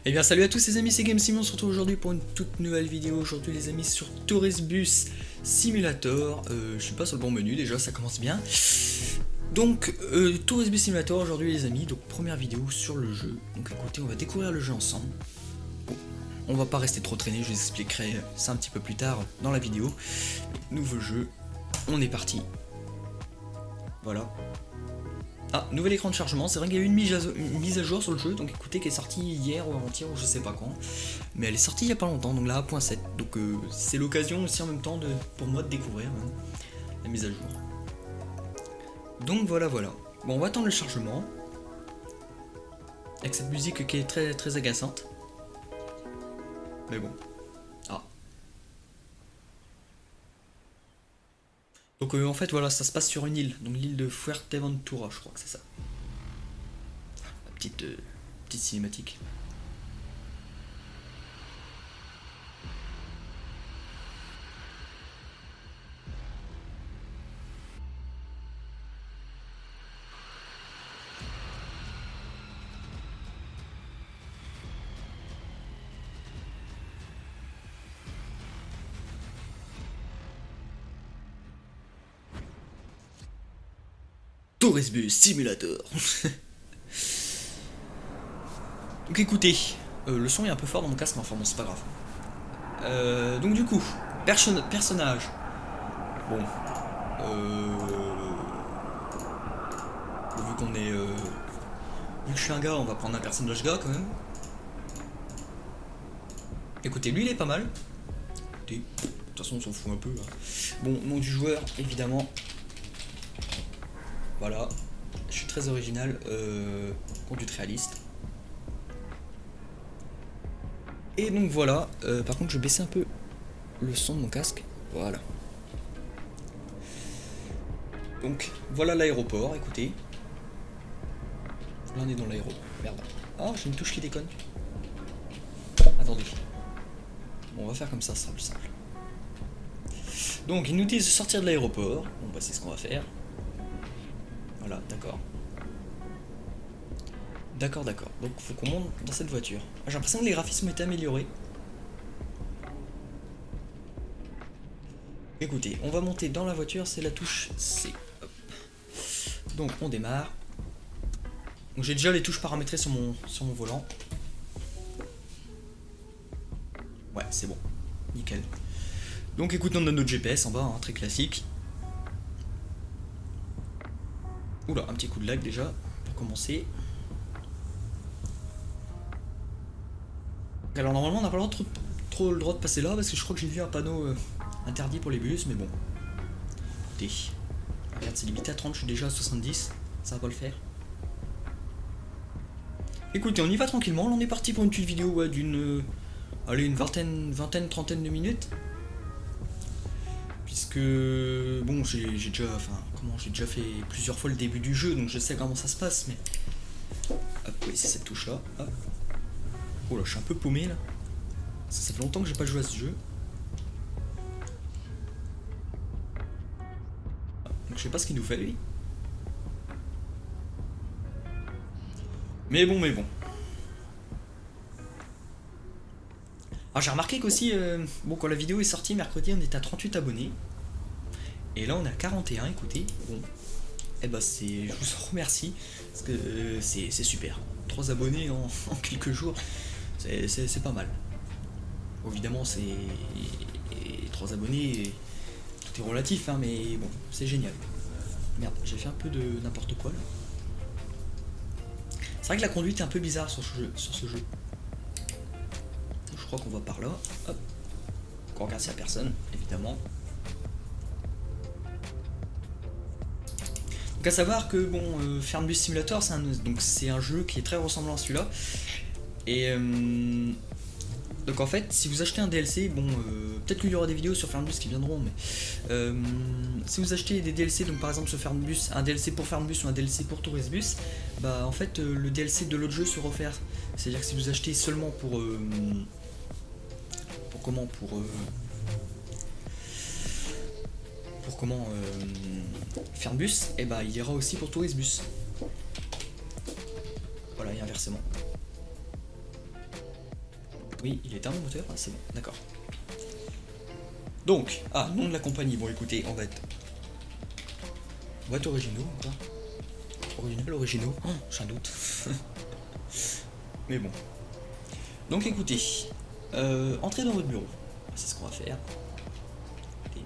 Eh bien salut à tous les amis, c'est GameSimon, on se retrouve aujourd'hui pour une toute nouvelle vidéo. Aujourd'hui les amis sur Tourisbus Simulator. Je suis pas sur le bon menu déjà, ça commence bien. Donc Tourisbus Simulator aujourd'hui les amis, donc première vidéo sur le jeu. Donc écoutez, on va découvrir le jeu ensemble. Bon, on va pas rester trop traîné, je vous expliquerai ça un petit peu plus tard dans la vidéo. Nouveau jeu, on est parti. Voilà. Ah, nouvel écran de chargement, c'est vrai qu'il y a eu une mise à jour sur le jeu, donc écoutez, qui est sortie hier ou avant-hier ou je sais pas quand. Mais elle est sortie il y a pas longtemps, donc la 1.7. Donc c'est l'occasion aussi en même temps pour moi de découvrir la mise à jour. Donc voilà. Bon, on va attendre le chargement. Avec cette musique qui est très, très agaçante. Mais bon. Ah. Donc en fait voilà, ça se passe sur une île, donc l'île de Fuerteventura, je crois que c'est ça. La petite cinématique. Tourisbus Simulator. Donc écoutez, le son est un peu fort dans mon casque, mais enfin bon, c'est pas grave. Donc du coup, personnage. Bon. Vu qu'on est... vu que je suis un gars, on va prendre un personnage gars quand même. Écoutez, lui il est pas mal. Écoutez, de toute façon on s'en fout un peu. Hein. Bon, nom du joueur, évidemment. Voilà. Je suis très original. Conduite réaliste. Et donc voilà, par contre je vais baisser un peu le son de mon casque, voilà. Donc voilà l'aéroport, écoutez. Là on est dans l'aéroport, merde. Oh j'ai une touche qui déconne. Attendez. Bon on va faire comme ça, ce sera plus simple. Donc il nous dit de sortir de l'aéroport, bon bah c'est ce qu'on va faire. Voilà, d'accord. D'accord. Donc faut qu'on monte dans cette voiture. J'ai l'impression que les graphismes étaient améliorés. Écoutez, on va monter dans la voiture, c'est la touche C. Hop. Donc on démarre. Donc j'ai déjà les touches paramétrées sur mon volant. Ouais, c'est bon. Nickel. Donc écoute, on a notre GPS en bas, hein, très classique. Oula, un petit coup de lag déjà, pour commencer. Alors normalement on n'a pas trop le droit de passer là, parce que je crois que j'ai vu un panneau interdit pour les bus, mais bon. Écoutez, regarde, c'est limité à 30, je suis déjà à 70, ça va pas le faire. Écoutez, on y va tranquillement, là on est parti pour une petite vidéo ouais, d'une... allez, une vingtaine, trentaine de minutes. Puisque... bon, j'ai déjà fait plusieurs fois le début du jeu, donc je sais comment ça se passe, mais... hop, oui, c'est cette touche là, hop. Oh là, je suis un peu paumé là. Ça fait longtemps que j'ai pas joué à ce jeu. Donc je sais pas ce qu'il nous fait lui. Mais bon. Alors j'ai remarqué qu'aussi, bon quand la vidéo est sortie mercredi on était à 38 abonnés. Et là on est à 41, écoutez. Bon. Eh bah je vous en remercie. Parce que c'est super. 3 abonnés en quelques jours. C'est pas mal. Bon, évidemment c'est 3 abonnés, tout est relatif hein, mais bon, c'est génial. Merde, j'ai fait un peu de n'importe quoi là. C'est vrai que la conduite est un peu bizarre sur ce jeu. Je crois qu'on va par là. Hop. Encore grâce à personne, évidemment. Donc à savoir que bon, Fernbus Simulator, c'est un jeu qui est très ressemblant à celui-là. Et donc en fait, si vous achetez un DLC, bon, peut-être qu'il y aura des vidéos sur Fernbus qui viendront, mais si vous achetez des DLC, donc par exemple sur Fernbus, un DLC pour Fernbus ou un DLC pour Tourisbus, bah en fait le DLC de l'autre jeu se refaire. C'est-à-dire que si vous achetez seulement pour Fernbus, et bah il ira aussi pour Tourisbus. Voilà, et inversement. Oui, il est un moteur, ah, c'est bon, d'accord. Donc, nom de la compagnie, bon écoutez, on va être originaux, quoi. Originaux, j'ai un doute. Mais bon. Donc écoutez, entrez dans votre bureau, c'est ce qu'on va faire. Et,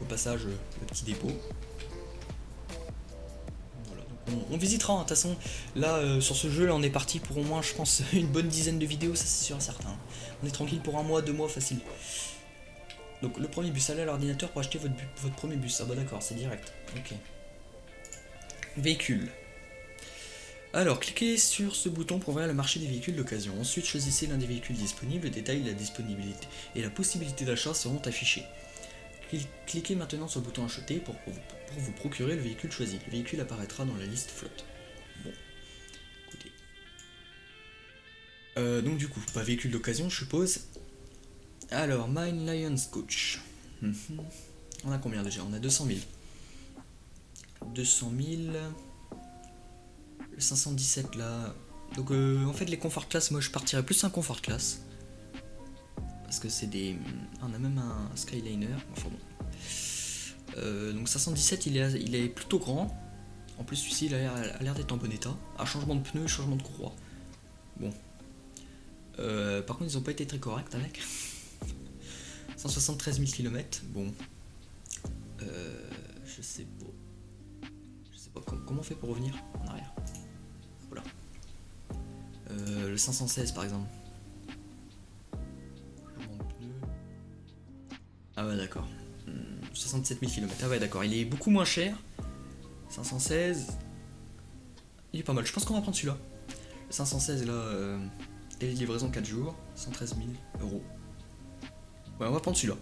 au passage, le petit dépôt. Voilà, donc on visitera, de toute façon, là, sur ce jeu, là, on est parti pour au moins, je pense, une bonne dizaine de vidéos, ça c'est sûr et certain. On est tranquille pour 1 mois, 2 mois, facile. Donc le premier bus, allez à l'ordinateur pour acheter votre premier bus. Ah bah d'accord, c'est direct. Ok. Véhicule. Alors, cliquez sur ce bouton pour ouvrir le marché des véhicules d'occasion. Ensuite, choisissez l'un des véhicules disponibles. Le détail de la disponibilité et la possibilité d'achat seront affichés. Cliquez maintenant sur le bouton acheter pour vous procurer le véhicule choisi. Le véhicule apparaîtra dans la liste flotte. Bon, écoutez. Donc du coup, pas véhicule d'occasion, je suppose. Alors, Mine Lions Coach. On a combien déjà? On a 200 000. 200 000. Le 517 là. Donc en fait les confort class, moi je partirais plus un confort class. Parce que c'est des... On a même un Skyliner. Enfin bon. Donc 517 il est plutôt grand. En plus celui-ci il a l'air d'être en bon état. Un changement de pneus, changement de courroie. Bon. Par contre ils ont pas été très corrects avec. 173 000 km. Bon. Je sais pas comment on fait pour revenir en arrière. Voilà. Le 516 par exemple. Ah ouais d'accord. 67 000 km. Ah ouais d'accord, il est beaucoup moins cher. 516. Il est pas mal, je pense qu'on va prendre celui-là. Le 516 là, délai de livraison 4 jours, 113 000 €. Ouais, on va prendre celui-là.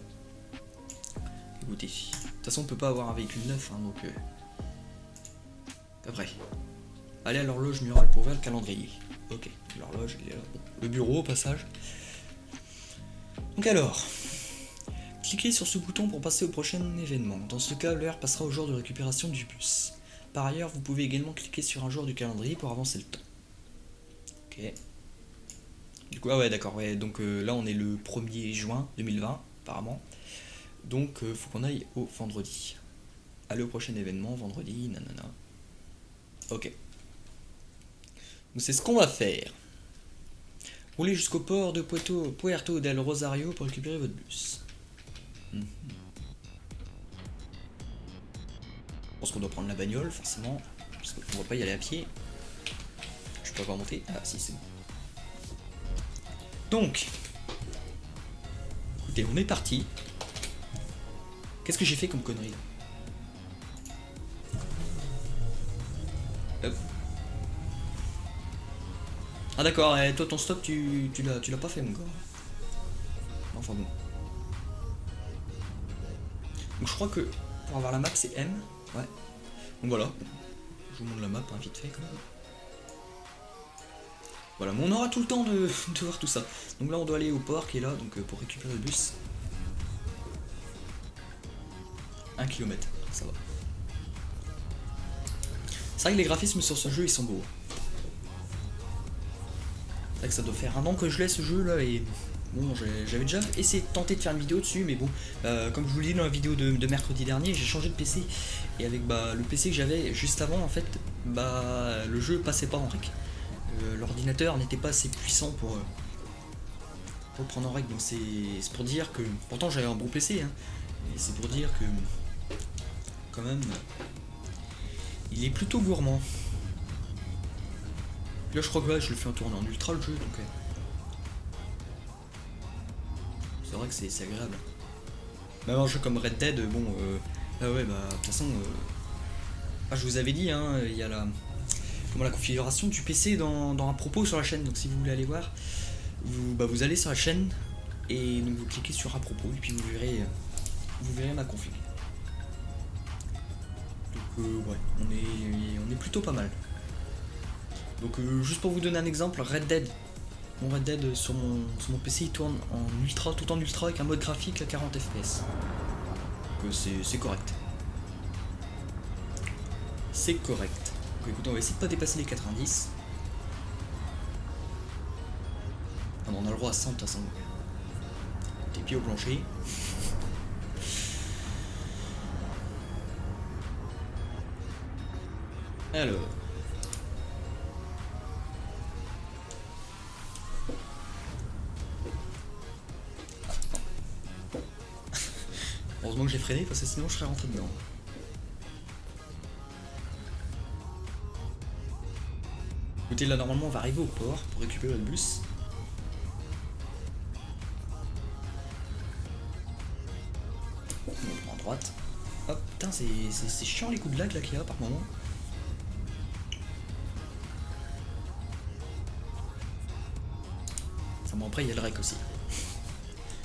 Écoutez, de toute façon on peut pas avoir un véhicule neuf, hein, donc... Après. Allez à l'horloge murale pour ouvrir le calendrier. Ok, l'horloge il est là. Bon. Le bureau au passage. Donc alors, cliquez sur ce bouton pour passer au prochain événement. Dans ce cas, l'heure passera au jour de récupération du bus. Par ailleurs, vous pouvez également cliquer sur un jour du calendrier pour avancer le temps. Ok. Du coup, ah ouais d'accord, ouais, donc là on est le 1er juin 2020, apparemment. Donc faut qu'on aille au vendredi. Allez au prochain événement, vendredi, nanana. Ok. Donc c'est ce qu'on va faire. Roulez jusqu'au port de Puerto del Rosario pour récupérer votre bus. Je pense qu'on doit prendre la bagnole, forcément. Parce qu'on ne va pas y aller à pied. Je peux pas monter. Ah si, c'est bon. Donc, écoutez, on est parti. Qu'est-ce que j'ai fait comme connerie là? Hop. Ah d'accord, toi ton stop tu l'as pas fait mon gars. Enfin bon. Donc je crois que pour avoir la map c'est M. Ouais. Donc voilà. Je vous montre la map hein, vite fait quand même. Voilà, mais on aura tout le temps de voir tout ça. Donc là on doit aller au port qui est là, donc pour récupérer le bus. 1 km, ça va. C'est vrai que les graphismes sur ce jeu ils sont beaux. C'est vrai que ça doit faire 1 an que je l'ai ce jeu là et bon j'avais déjà essayé de tenter de faire une vidéo dessus mais bon comme je vous l'ai dit dans la vidéo de mercredi dernier j'ai changé de PC et avec le PC que j'avais juste avant en fait le jeu passait pas en rec. L'ordinateur n'était pas assez puissant pour le prendre en rec donc c'est pour dire que pourtant j'avais un bon PC hein, et c'est pour dire que quand même il est plutôt gourmand. Là je crois que là je le fais en tournant en ultra le jeu donc c'est vrai que c'est agréable. Même un jeu comme Red Dead, bon ah ouais bah de toute façon je vous avais dit hein, il y a la configuration du PC dans un propos sur la chaîne, donc si vous voulez aller voir, vous allez sur la chaîne et donc vous cliquez sur à propos et puis vous verrez ma config. Donc ouais, on est plutôt pas mal. Donc juste pour vous donner un exemple, Red Dead. Mon Red Dead sur mon PC il tourne en ultra, tout en ultra avec un mode graphique à 40 fps. Donc c'est correct. C'est correct. Donc écoutez, on va essayer de pas dépasser les 90. On en a le droit à 100 de toute façon. Tes pieds au plancher. Alors. Heureusement que j'ai freiné parce que sinon je serais rentré dedans. Écoutez, là normalement on va arriver au port pour récupérer le bus. On prend à droite. Hop, putain, c'est chiant les coups de lag là qu'il y a par moment. Ça bon, après il y a le rec aussi.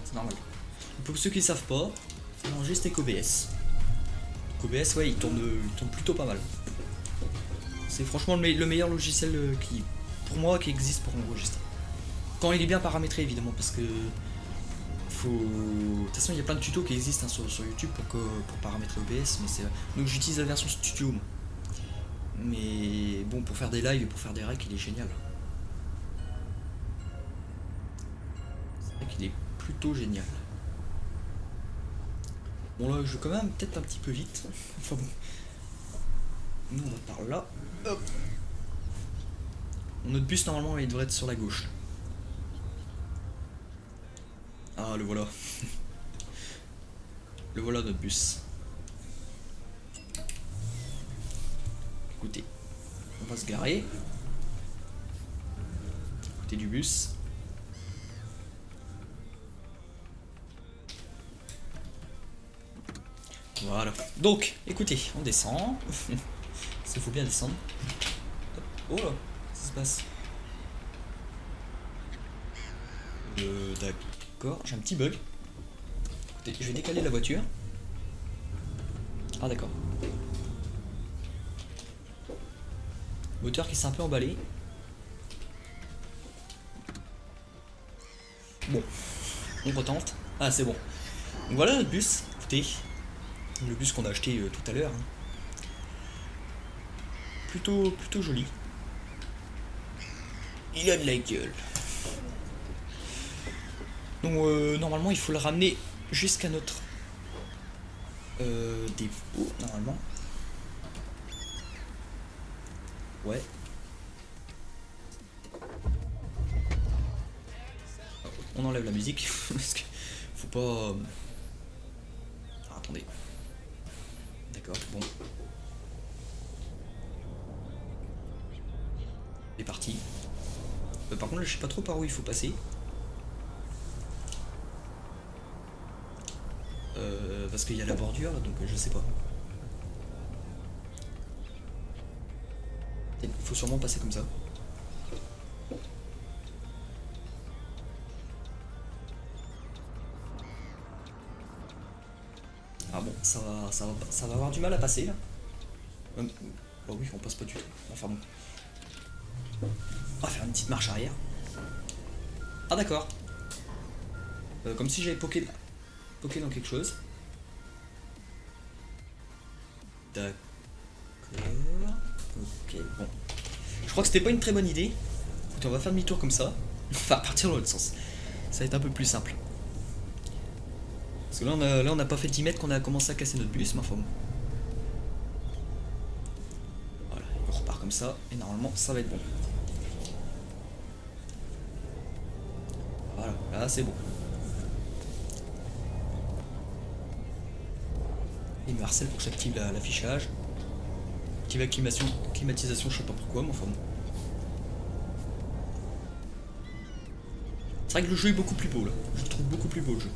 C'est normal. Pour ceux qui savent pas, mélanger c'était qu'OBS. OBS, ouais, il tourne plutôt pas mal. C'est franchement le meilleur logiciel qui, pour moi, qui existe pour enregistrer. Quand il est bien paramétré, évidemment, parce que faut. De toute façon, il y a plein de tutos qui existent hein, sur YouTube pour paramétrer OBS, mais c'est. Donc j'utilise la version studio. Moi. Mais bon, pour faire des lives et pour faire des recs, il est génial. C'est vrai qu'il est plutôt génial. Bon là, je vais quand même peut-être un petit peu vite. Enfin bon. Nous on va par là. Hop. Notre bus normalement il devrait être sur la gauche. Ah le voilà. Le voilà notre bus. Écoutez, on va se garer. Côté du bus. Voilà. Donc, écoutez, on descend. Il faut bien descendre. Oh là, qu'est-ce qui se passe? D'accord, j'ai un petit bug. Écoutez, je vais décaler la voiture. Ah d'accord. Moteur qui s'est un peu emballé. Bon, on retente. Ah c'est bon. Donc voilà notre bus. Écoutez, le bus qu'on a acheté tout à l'heure. Hein. Plutôt joli. Il a de la gueule. Donc normalement il faut le ramener jusqu'à notre dépôt normalement. Ouais. On enlève la musique parce que faut pas. Ah, attendez. D'accord. Bon. C'est parti. Par contre là je sais pas trop par où il faut passer. Parce qu'il y a la bordure là, donc je sais pas. Il faut sûrement passer comme ça. Ah bon, ça va avoir du mal à passer là. Bah oui, on passe pas du tout. Enfin bon. On va faire une petite marche arrière. Ah d'accord. Comme si j'avais poké dans quelque chose. D'accord. Ok, bon. Je crois que c'était pas une très bonne idée. Écoutez, on va faire demi-tour comme ça. Enfin, partir dans l'autre sens. Ça va être un peu plus simple. Parce que là, on n'a pas fait 10 mètres qu'on a commencé à casser notre bus, mais enfin bon. Voilà, on repart comme ça. Et normalement, ça va être bon. Voilà, là c'est bon. Il me harcèle pour que j'active l'affichage. Active la climatisation, je sais pas pourquoi, mais enfin bon. C'est vrai que le jeu est beaucoup plus beau là. Je le trouve beaucoup plus beau le jeu.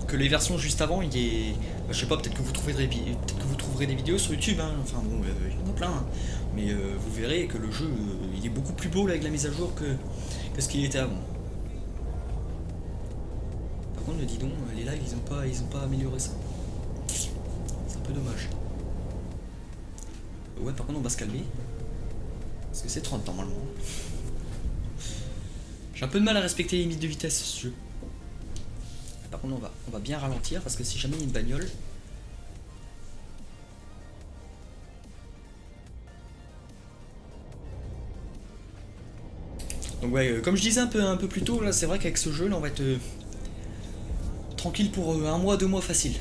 Que les versions juste avant, il est. Je sais pas, peut-être que vous trouverez des vidéos sur YouTube, hein. Enfin bon, il y en a plein. Hein. Mais vous verrez que le jeu, il est beaucoup plus beau là, avec la mise à jour que ce qu'il était avant. Par contre, dis donc, les lives, ils ont pas amélioré ça. C'est un peu dommage. Ouais, par contre, on va se calmer. Parce que c'est 30 normalement. J'ai un peu de mal à respecter les limites de vitesse sur ce jeu. Par contre, on va bien ralentir parce que si jamais il y a une bagnole. Donc ouais, comme je disais un peu plus tôt, là c'est vrai qu'avec ce jeu là on va être tranquille pour 1 mois, 2 mois facile.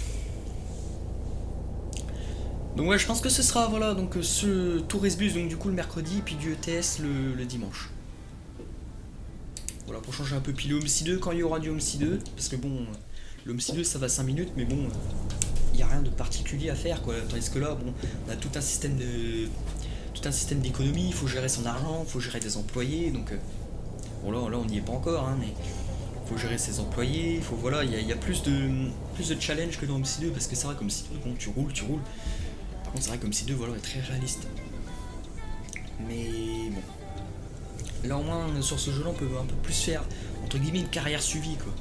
Donc ouais, je pense que ce sera voilà donc ce Tourisbus donc du coup le mercredi et puis du ETS le dimanche. Voilà, pour changer un peu, puis le Homesy 2 quand il y aura du Homesy 2, parce que bon, le Homesy 2 ça va 5 minutes, mais bon, il n'y a rien de particulier à faire quoi. Tandis que là, bon, on a tout un système d'économie, il faut gérer son argent, il faut gérer des employés, donc bon là on n'y est pas encore, hein, mais il faut gérer ses employés, il faut voilà, il y a plus de challenge que dans Homesy 2, parce que c'est vrai comme si bon tu roules. Par contre c'est vrai comme si 2 voilà est très réaliste. Mais bon. Là au moins sur ce jeu là on peut un peu plus faire entre guillemets une carrière suivie quoi.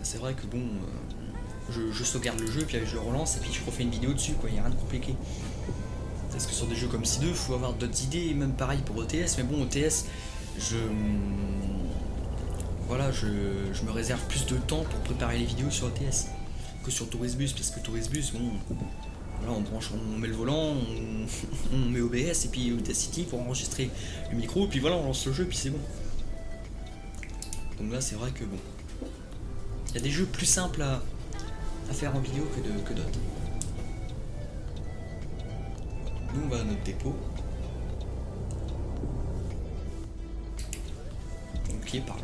C'est vrai que bon je sauvegarde le jeu puis je le relance et puis je refais une vidéo dessus quoi, il n'y a rien de compliqué. Parce que sur des jeux comme C2 il faut avoir d'autres idées, et même pareil pour ETS, mais bon ETS voilà je me réserve plus de temps pour préparer les vidéos sur ETS que sur Tourisbus, parce que Tourisbus bon voilà, on met le volant, on met OBS et puis Audacity pour enregistrer le micro, et puis voilà, on lance le jeu, et puis c'est bon. Donc là, c'est vrai que bon, il y a des jeux plus simples à faire en vidéo que d'autres. Nous, on va à notre dépôt. Donc, qui est par là.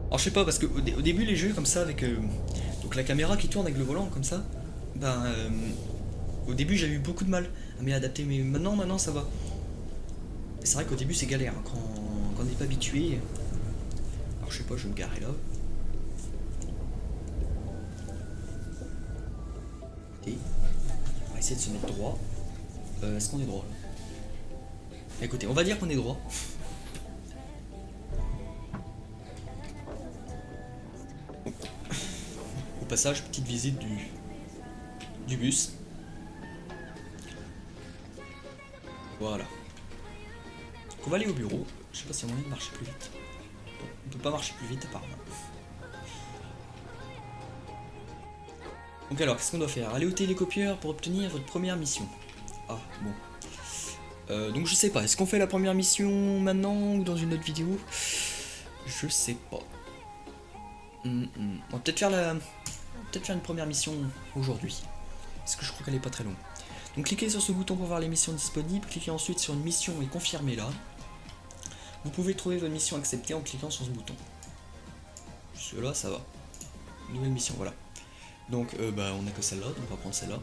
Alors je sais pas, parce qu'au début les jeux comme ça avec donc la caméra qui tourne avec le volant comme ça, ben au début j'ai eu beaucoup de mal à m'y adapter, mais maintenant ça va. C'est vrai qu'au début c'est galère hein, quand on n'est pas habitué. Alors je sais pas, je vais me garer là. Et on va essayer de se mettre droit. Est-ce qu'on est droit là? Écoutez, on va dire qu'on est droit. Au passage, petite visite du bus. Voilà. On va aller au bureau. Je sais pas s'il y a moyen de marcher plus vite. Bon, on peut pas marcher plus vite apparemment. Donc alors, qu'est-ce qu'on doit faire? Aller au télécopieur pour obtenir votre première mission. Ah, bon. Donc je sais pas, est-ce qu'on fait la première mission maintenant ou dans une autre vidéo? Je sais pas. On va peut-être faire une première mission aujourd'hui, parce que je crois qu'elle est pas très longue. Donc cliquez sur ce bouton pour voir les missions disponibles, cliquez ensuite sur une mission et confirmez-la. Vous pouvez trouver votre mission acceptée en cliquant sur ce bouton. Jusque là ça va. Nouvelle mission, voilà. Donc bah on a que celle-là, donc on va prendre celle-là.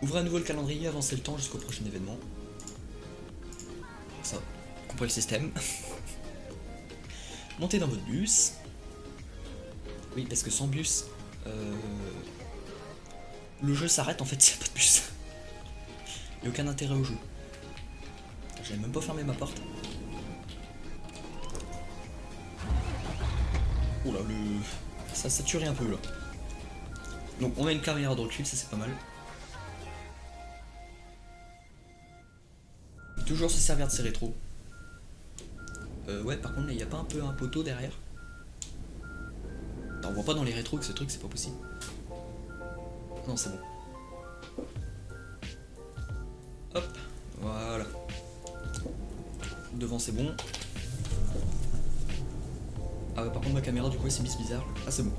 Ouvrez à nouveau le calendrier, avancez le temps jusqu'au prochain événement. Ça, comprenez le système. Montez dans votre bus. Oui, parce que sans bus, le jeu s'arrête en fait s'il n'y a pas de bus. Il n'y a aucun intérêt au jeu. J'avais même pas fermé ma porte. Oh là, ça sature un peu là. Donc on a une caméra de recul, ça c'est pas mal. Toujours se servir de ses rétros. Ouais, par contre, il n'y a pas un peu un poteau derrière? Non, on voit pas dans les rétros que ce truc, c'est pas possible. Non, c'est bon. Hop, voilà. Devant, c'est bon. Ah ouais, par contre, ma caméra, du coup, elle s'est mise bizarre. Ah, c'est bon.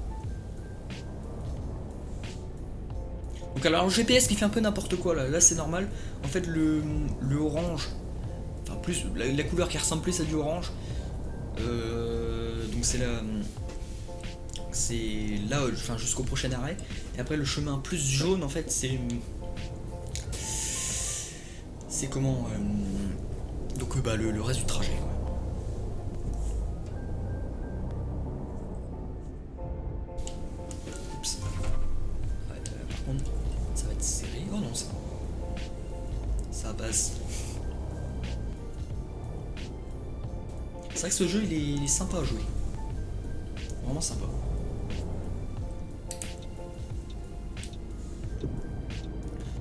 Donc alors, le GPS qui fait un peu n'importe quoi, là c'est normal. En fait, le orange... Enfin, plus la couleur qui ressemble plus à du orange. Donc c'est là, enfin jusqu'au prochain arrêt. Et après le chemin plus jaune en fait c'est comment donc bah le reste du trajet. Oups. Ouais, par contre ça va être serré. Oh non, ça passe. C'est vrai que ce jeu il est sympa à jouer. Vraiment sympa.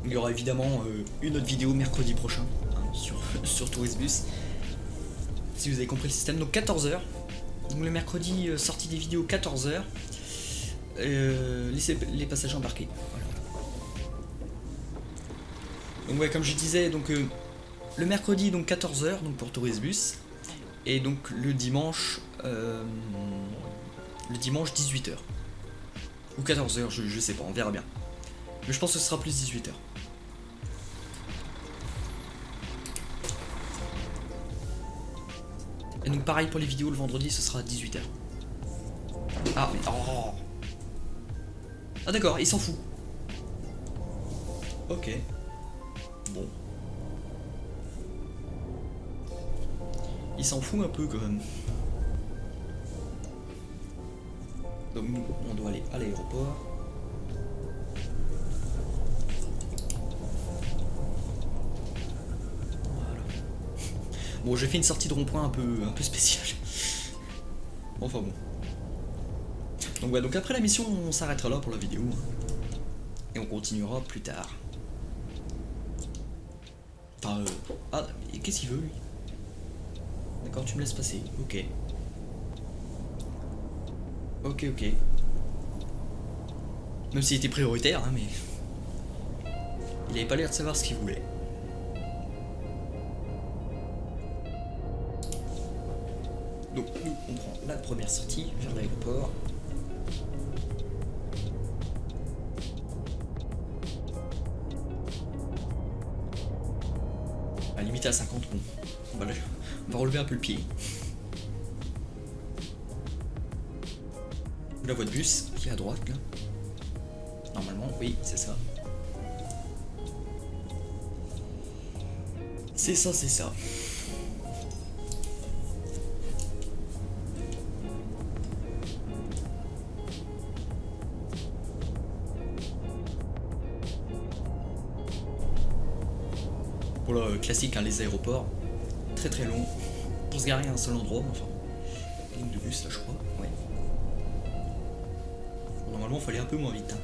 Il y aura évidemment une autre vidéo mercredi prochain hein, sur Tourisbus. Si vous avez compris le système. Donc 14h. Donc le mercredi sortie des vidéos 14h. laisser les passagers embarquer. Voilà. Donc ouais, comme je disais, donc le mercredi donc 14h donc pour Tourisbus, et donc le dimanche 18h ou 14h, je sais pas, on verra bien. Mais je pense que ce sera plus 18h. Et donc pareil pour les vidéos, le vendredi ce sera à 18h. Ah mais oh. Ah d'accord, il s'en fout. Ok. Bon. Il s'en fout un peu quand même. Donc nous, on doit aller à l'aéroport. Voilà. Bon, j'ai fait une sortie de rond-point un peu spéciale. Enfin bon. Donc ouais, donc après la mission, on s'arrêtera là pour la vidéo. Et on continuera plus tard. Enfin, ah, mais qu'est-ce qu'il veut lui? D'accord, tu me laisses passer. Ok. Ok, ok. Même s'il était prioritaire, hein, mais... il avait pas l'air de savoir ce qu'il voulait. Donc nous, on prend la première sortie vers l'aéroport. À limite à 50, bon. On va relever un peu le pied. La voie de bus qui est à droite là. Normalement, oui, c'est ça. C'est ça, c'est ça. Voilà, classique, hein, les aéroports. Très très long. Pour se garer à un seul endroit, enfin. Ligne de bus là, je crois. Ouais. Normalement, il faut aller un peu moins vite. Hein.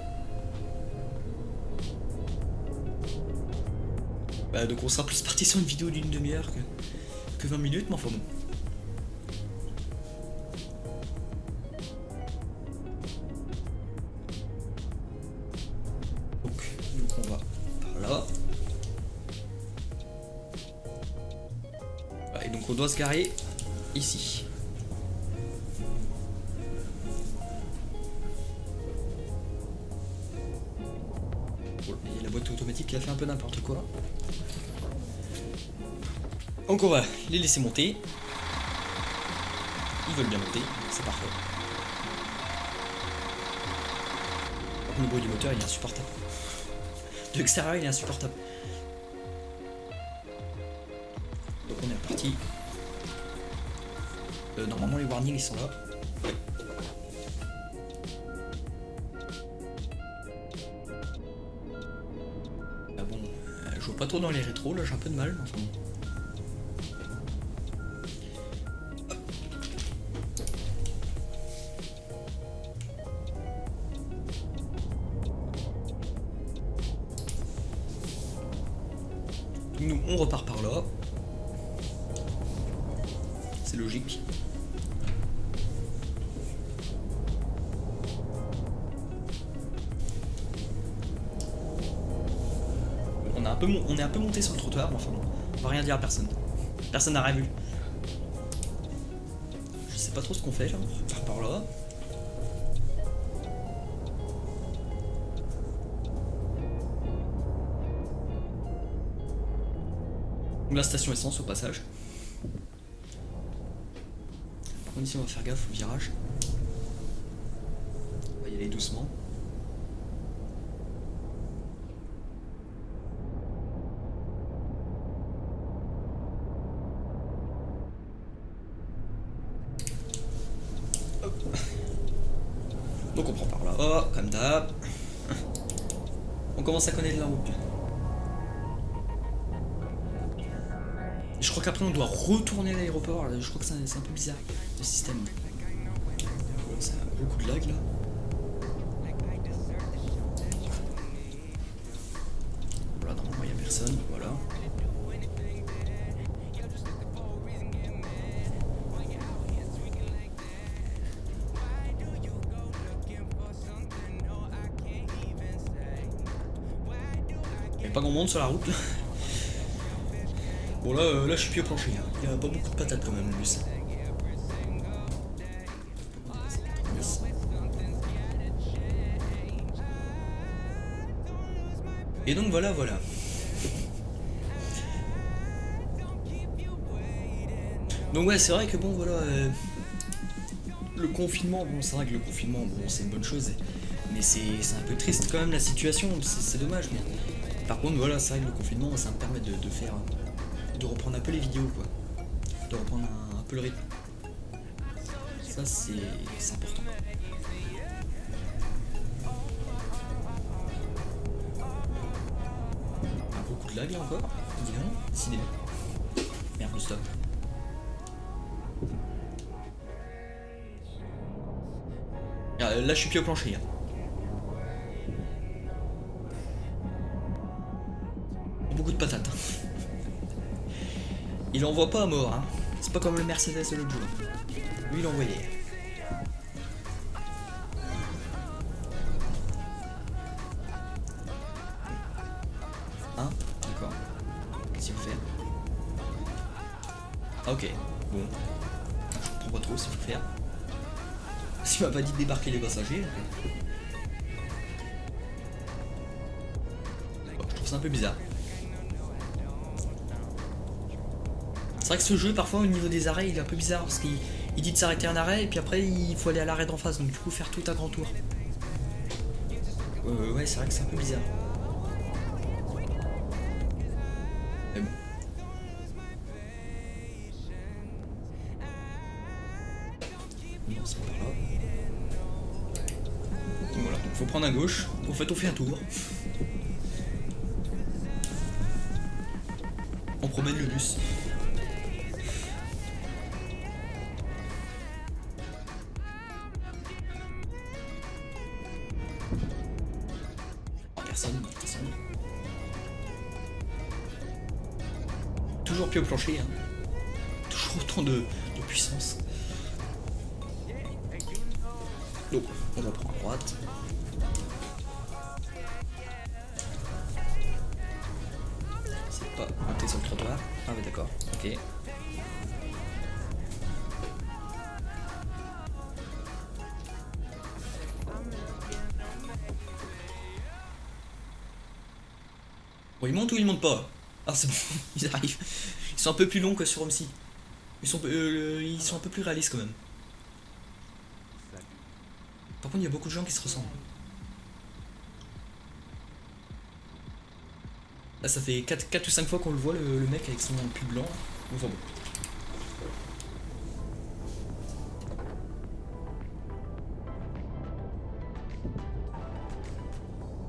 Bah, donc on sera plus parti sur une vidéo d'une demi-heure que 20 minutes, mais enfin bon. Donc on va par là. Et donc on doit se garer ici. Et la boîte automatique qui a fait un peu n'importe quoi. Donc on va les laisser monter. Ils veulent bien monter, c'est parfait. Le bruit du moteur il est insupportable. De l'extérieur il est insupportable. Donc on est reparti. Normalement les warnings ils sont là. Ouais. Ah bon, je vois pas trop dans les rétros là, j'ai un peu de mal. Enfin. Nous on repart par là. C'est logique. On est un peu monté sur le trottoir, mais enfin bon, on va rien dire à personne. Personne n'a rien vu. Je sais pas trop ce qu'on fait là, on repart par là. La station essence au passage. Par contre ici on va faire gaffe au virage. On va y aller doucement. Hop. Donc on prend par là, oh, comme d'hab. On commence à connaître la route. Je crois qu'après on doit retourner à l'aéroport, je crois que c'est un peu bizarre le système. C'est un gros coup de lag là. Voilà, normalement il n'y a personne, voilà. pas grand monde sur la route là. Bon là je suis pied plancher, hein. Il y a pas beaucoup de patates quand même le bus. Et donc voilà. Donc ouais, c'est vrai que bon voilà, le confinement, bon c'est vrai que le confinement, bon c'est une bonne chose, mais c'est un peu triste quand même la situation, c'est dommage. Mais par contre voilà, c'est vrai que le confinement, ça me permet de faire, de reprendre un peu les vidéos quoi, de reprendre un peu le rythme. Ça c'est important. Un beaucoup de lag là encore, évidemment, décidément. Merde, le stop. Là je suis pied au plancher. Hein. Beaucoup de patates. Hein. Il envoie pas à mort. Hein. C'est pas comme le Mercedes de l'autre jour. Lui il envoyait. Hein? D'accord. Qu'est-ce qu'il faut faire? Ah, ok. Bon. Je comprends pas trop ce qu'il faut faire. S'il m'a pas dit de débarquer les passagers. Bon, je trouve ça un peu bizarre. C'est vrai que ce jeu, parfois, au niveau des arrêts, il est un peu bizarre parce qu'il dit de s'arrêter un arrêt et puis après, il faut aller à l'arrêt d'en face. Donc, du coup, faire tout un grand tour. Ouais, c'est vrai que c'est un peu bizarre. Mais bon. Non, c'est pas là. Donc voilà, donc faut prendre à gauche. En fait, on fait un tour. On promène le bus. Oh, personne. Toujours pied au plancher. Hein. Toujours autant de puissance. Donc, on reprend à droite. C'est pas monter sur le trottoir. Ah ouais d'accord, ok. Bon, ils montent ou ils montent pas? Ah c'est bon, ils arrivent. Ils sont un peu plus longs que sur MC. Ils sont un peu plus réalistes quand même. Par contre, il y a beaucoup de gens qui se ressemblent. Là, ça fait 4 ou 5 fois qu'on le voit, le mec avec son pull blanc. Enfin bon.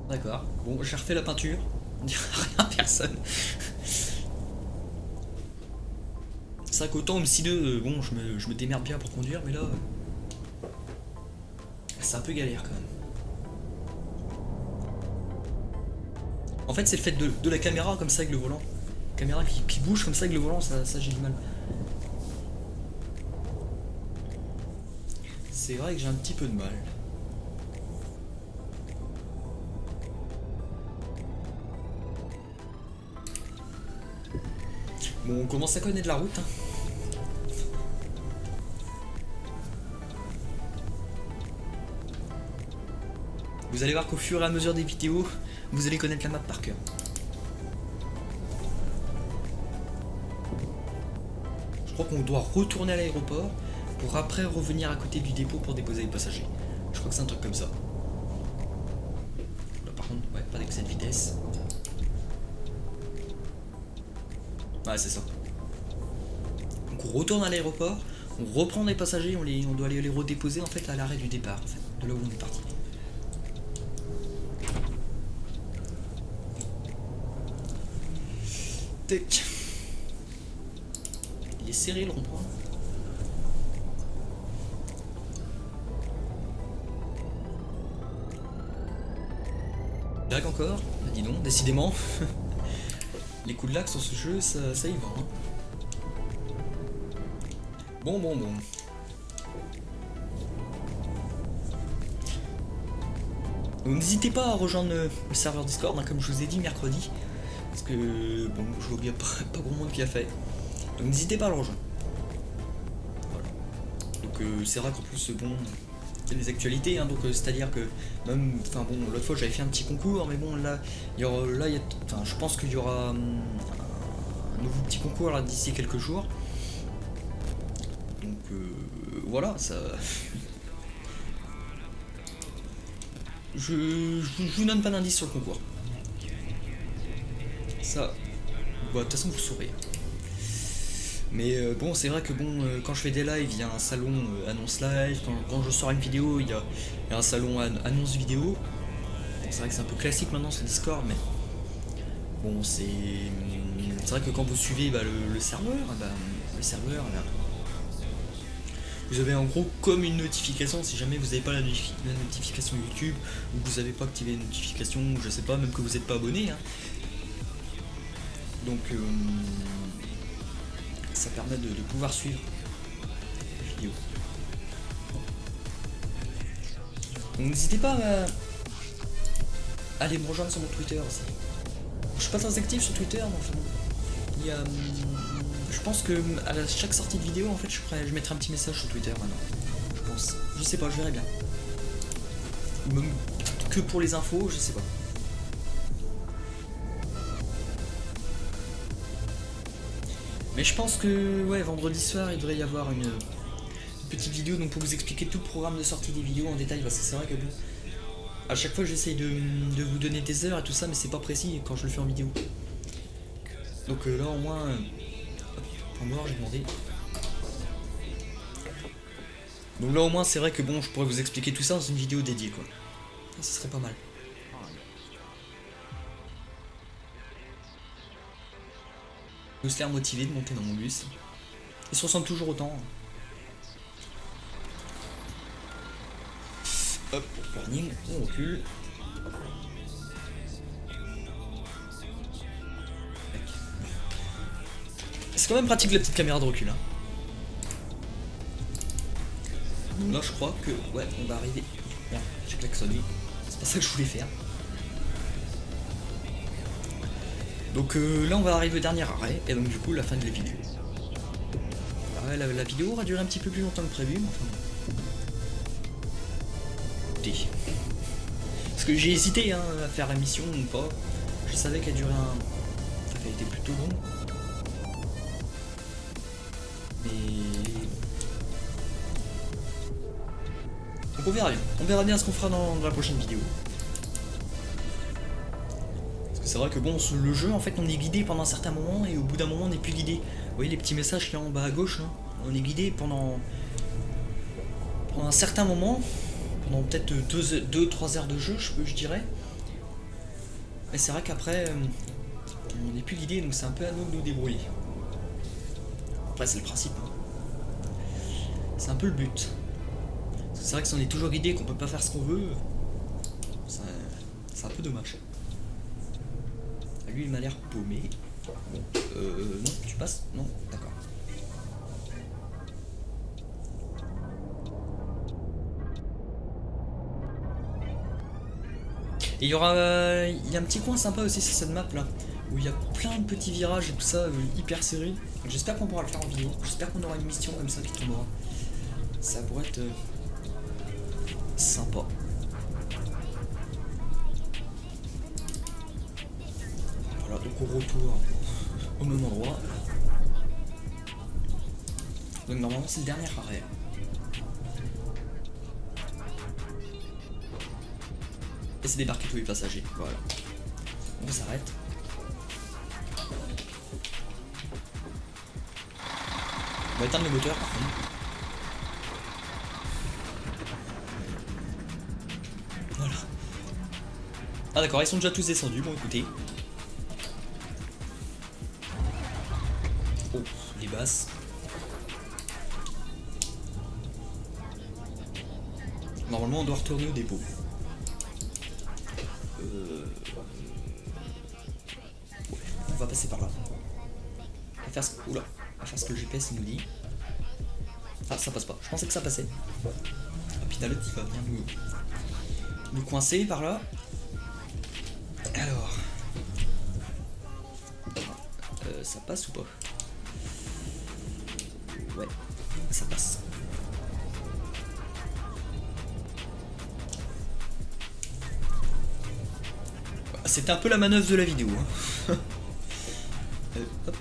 D'accord. Bon, j'ai refait la peinture. On dirait rien, personne. C'est vrai qu'autant MC2, bon, je me démerde bien pour conduire, mais là... c'est un peu galère quand même. En fait, c'est le fait de la caméra comme ça avec le volant. Caméra qui bouge comme ça avec le volant, ça j'ai du mal. C'est vrai que j'ai un petit peu de mal. Bon, on commence à connaître la route. Hein. Vous allez voir qu'au fur et à mesure des vidéos, vous allez connaître la map par cœur. Je crois qu'on doit retourner à l'aéroport pour après revenir à côté du dépôt pour déposer les passagers. Je crois que c'est un truc comme ça. Là par contre, ouais, pas d'excès de vitesse. Ouais, c'est ça. Donc on retourne à l'aéroport, on reprend les passagers, on doit aller les redéposer en fait à l'arrêt du départ, en fait, de là où on est parti. Tac. Il est serré le rond-point. Lag encore, bah, dis donc, décidément. Les coups de lag sur ce jeu, ça y va. Hein. Bon. Donc n'hésitez pas à rejoindre le serveur Discord, hein, comme je vous ai dit mercredi. Parce que bon, je vois bien pas grand monde qui a fait. Donc n'hésitez pas à le rejoindre. Voilà. Donc c'est vrai qu'en plus bon, il y a des actualités, hein, donc c'est-à-dire que même, enfin bon, l'autre fois j'avais fait un petit concours, mais bon là, enfin, je pense qu'il y aura un nouveau petit concours là d'ici quelques jours. Donc voilà, ça. Je vous donne pas d'indice sur le concours. Ça, bah, de toute façon vous saurez. Mais bon, c'est vrai que bon, quand je fais des lives, il y a un salon annonce live. Quand je sors une vidéo, il y a un salon annonce vidéo. C'est vrai que c'est un peu classique maintenant sur Discord, mais bon, c'est vrai que quand vous suivez bah, le serveur, là, vous avez en gros comme une notification. Si jamais vous n'avez pas la notification YouTube, ou que vous n'avez pas activé les notifications, je sais pas, même que vous n'êtes pas abonné, hein. Donc ça permet de pouvoir suivre les vidéos. Donc n'hésitez pas à aller me rejoindre sur mon Twitter aussi. Je suis pas très actif sur Twitter, mais enfin, il y a, je pense que à chaque sortie de vidéo, en fait, je mettrai un petit message sur Twitter maintenant. Je pense. Je sais pas, je verrai bien. Ou même que pour les infos, je sais pas. Mais je pense que ouais, vendredi soir, il devrait y avoir une petite vidéo donc pour vous expliquer tout le programme de sortie des vidéos en détail, parce que c'est vrai que bon, à chaque fois j'essaye de vous donner des heures et tout ça, mais c'est pas précis quand je le fais en vidéo. Donc là au moins, en noir j'ai demandé. Donc là au moins c'est vrai que bon, je pourrais vous expliquer tout ça dans une vidéo dédiée quoi. Et ce serait pas mal. Je me suis l'air motivé de monter dans mon bus. Ils se ressemblent toujours autant. Hop, warning, on recule. C'est quand même pratique la petite caméra de recul. Hein. Donc là je crois que ouais, on va arriver. Merde, j'ai klaxonné. C'est pas ça que je voulais faire. Donc là on va arriver au dernier arrêt, et donc du coup la fin de la vidéo. Ouais, la vidéo aura duré un petit peu plus longtemps que prévu, mais enfin... Écoutez. Parce que j'ai hésité hein, à faire la mission ou pas. Je savais qu'elle durait un... Ça avait été plutôt long. Mais... Donc on verra bien. On verra bien ce qu'on fera dans la prochaine vidéo. C'est vrai que bon, le jeu en fait on est guidé pendant un certain moment et au bout d'un moment on n'est plus guidé. Vous voyez les petits messages qui sont en bas à gauche là, on est guidé pendant un certain moment, pendant peut-être 2-3 heures de jeu je dirais. Mais c'est vrai qu'après on n'est plus guidé, donc c'est un peu à nous de nous débrouiller. Après c'est le principe. Hein. C'est un peu le but. C'est vrai que si on est toujours guidé et qu'on peut pas faire ce qu'on veut, c'est un peu dommage. Lui il m'a l'air paumé. Bon, non, tu passes? Non, d'accord. Et il y aura, il y a un petit coin sympa aussi sur cette map là, où il y a plein de petits virages et tout ça, hyper serré. J'espère qu'on pourra le faire en vidéo. J'espère qu'on aura une mission comme ça qui tombera. Ça pourrait être sympa. Voilà, donc au retour au même endroit. Donc normalement c'est le dernier arrêt. Et c'est débarquer tous les passagers, voilà. On s'arrête. On va éteindre le moteur par contre. Voilà. Ah d'accord, ils sont déjà tous descendus, bon écoutez. Oh, les basses. Normalement on doit retourner au dépôt. Ouais, on va passer par là. On va faire ce... Oula, on va faire ce que le GPS nous dit. Ah ça passe pas, je pensais que ça passait. Ah puis l'autre il va bien nous coincer par là. Alors. ça passe ou pas? Ouais, ça passe. C'était un peu la manœuvre de la vidéo. Hein. Hop.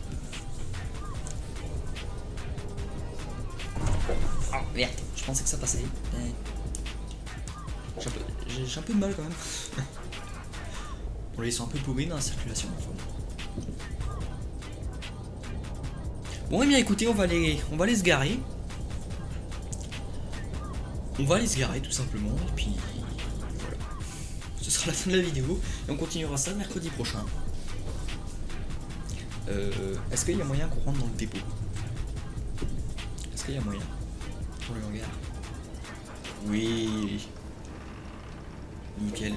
Oh merde, je pensais que ça passait. J'ai un peu de mal quand même. Bon, là, ils sont un peu paumés dans la circulation. Bon, et bien écoutez, on va aller se garer. On va aller se garer tout simplement. Et puis voilà. Ce sera la fin de la vidéo. Et on continuera ça mercredi prochain. Est-ce qu'il y a moyen qu'on rentre dans le dépôt? Est-ce qu'il y a moyen pour le hangar? Oui. Nickel.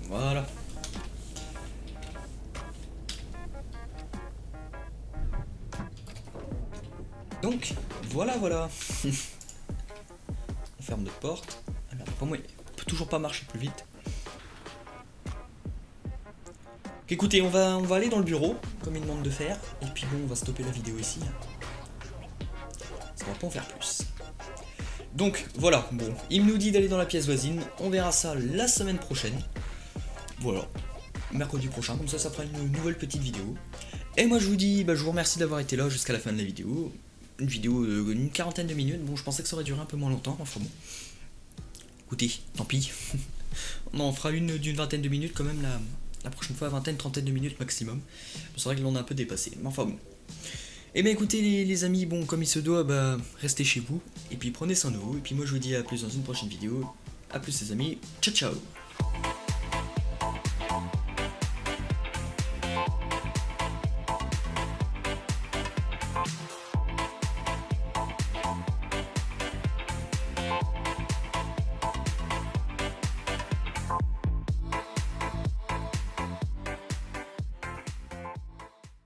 Voilà. Donc, voilà. On ferme notre porte. Ah merde, pour moi, on peut toujours pas marcher plus vite. Écoutez, on va aller dans le bureau, comme il demande de faire. Et puis bon, on va stopper la vidéo ici. Ça va pas en faire plus. Donc, voilà, bon, il nous dit d'aller dans la pièce voisine. On verra ça la semaine prochaine. Voilà. Mercredi prochain, comme ça fera une nouvelle petite vidéo. Et moi je vous dis, je vous remercie d'avoir été là jusqu'à la fin de la vidéo. Une vidéo d'une quarantaine de minutes, bon je pensais que ça aurait duré un peu moins longtemps, enfin bon. Écoutez, tant pis. On en fera une d'une vingtaine de minutes quand même la prochaine fois, trentaine de minutes maximum. C'est vrai que l'on a un peu dépassé, mais enfin bon. Et bien écoutez les amis, bon comme il se doit, restez chez vous, et puis prenez soin de vous, et puis moi je vous dis à plus dans une prochaine vidéo. A plus les amis, ciao ciao.